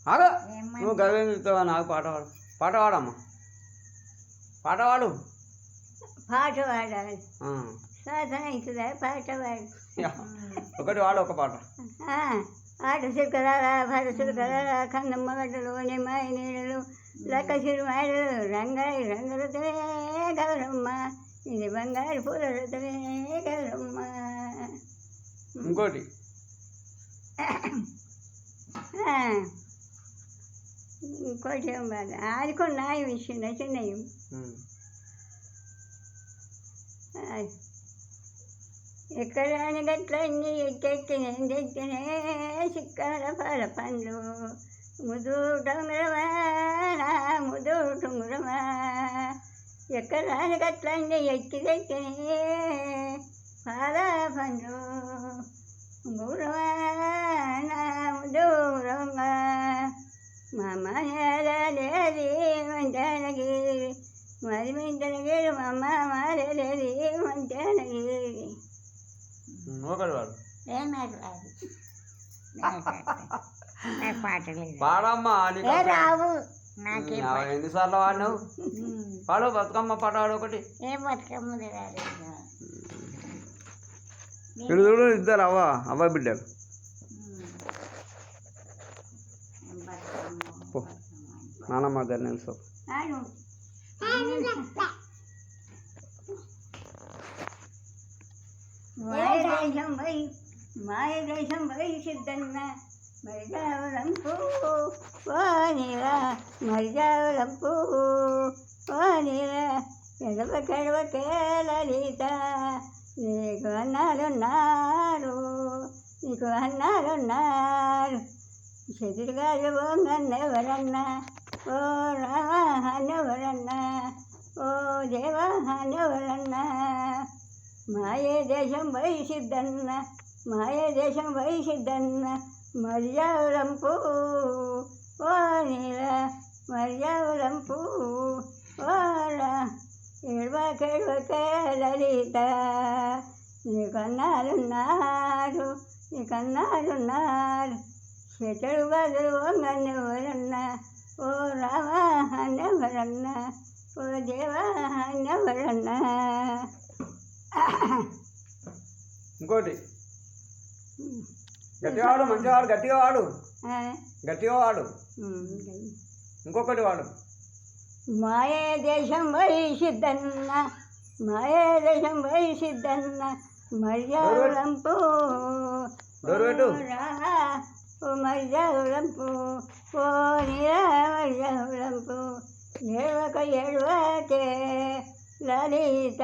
ఆగా నువ్వు గవేం చెప్తావా నాకు పాట పాడమ్మా పాట పాడు పాట పాడాలి సాధన అవుతుందా పాట పాడు ఒకటి వాడు ఒక పాట ఆట చిరుకరారా భర చిరుకరారా కన్నమ్మ గడ్డలు నిమ్మాయి నీడలు లక్క చిరుమాయలు రంగాయి రంగులతోనే గౌరమ్మ ఇది బంగారు పూలతోనే గౌరమ్మ. ఇంకోటి ఇంకోటి ఏం బాగా ఆడుకొని నాయం ఇచ్చిండ చిన్నయ్యం ఎక్కడాని గట్లన్నీ ఎక్కెక్కినే తెచ్చినే చిక్కాల పాల పండ్లు ముదు టొంగురమా ముదు టొంగురమా ఎక్కడాని గట్లన్నీ ఎక్కి తెచ్చినే పాల పండ్లు గురమా ముదూరంగా మా మాయలేది మంచానగిరి మరి మింటనగిరి మా అమ్మ మారేది మంచానగిరి. ఒకటి వాడు పాడమ్మా రావు ఎన్నిసార్లు వాడినావు పాడు బతుకమ్మ పాట వాడు ఒకటి ఏ బతుకమ్మ ఇక్కడ చూడు ఇద్దరు అవ్వ బిడ్డలు నానమ్మ దగ్గర నిలుసు మాయ దేశం వై సిద్ధన్న మరిజావులంపు వానిరా మరిజావులంపు వానిరా ఎడవ కెడవ కేళలిత నీకు అన్నారున్నారు నీకు అన్నారున్నారు చెదురుగారు బొంగన్నెవరన్నా ఓ రామా అన్నెవరన్నా ఓ దేవా అన్నెవరన్నా మాయే దేశం వై సిద్ధన్న మాయే దేశం వై సిద్ధన్న మర్యావులంపు ఓనిరా మర్యావులంపు ఓరా ఎడవకెడవకేళలిత నీకన్నారున్నారు నీకన్నారున్నారు చెడు బదులు వంగన్నెవరన్నా ఓ రామా అన్నెవరన్నా ఓ దేవా అన్నెవరన్నా. ఇంకోటి గట్టిగా వాడు మంచిగా వాడు గట్టిగా వాడు గట్టిగా వాడు ఇంకొకటి వాడు మాయే దేశం వై సిద్ధన్న మాయే దేశం వై సిద్ధన్న మర్యావులంపు ఓ మర్యావులంపు ఓ నిరా మర్యావులంపు ఏడవక ఏడవకే లలిత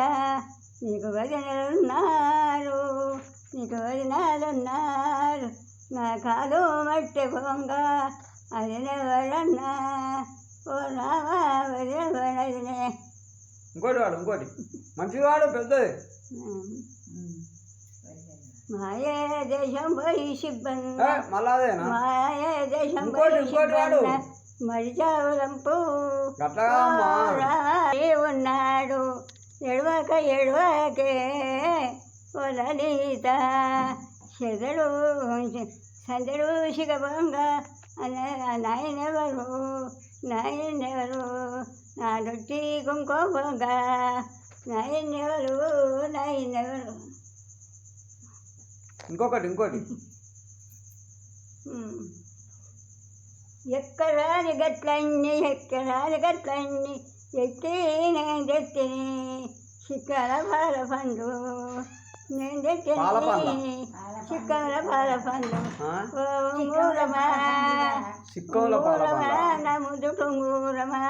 నీకు వదినలున్నారు నీకు వదినాలున్నారు నా కాలు మట్టి పొంగ అదినెవరన్నా ఓ రామా వదినవరదినే. ఇంకోటి వాడు ఇంకోటి మంచిగా వాడు పెద్దది మాయే దేశం వై సిబ్బన్న మాయే దేశం మరిజావులంపు ఉన్నాడు ఎడవక ఎడవకే లలిత చెదడు సందడు సిగబంగ నాయనెవరు నాయనెవరు నా దొట్టి కుంకోబంగ నాయనెవరు నాయనెవరు. ఇంకోటి ఎక్కరాని గట్లన్నీ ఎత్తి నేను తెత్తిని చిక్కల పాల పండు నేను తెత్తిని చిక్కల పాల పండు మూరమా నా ముద్దు టొంగూరమా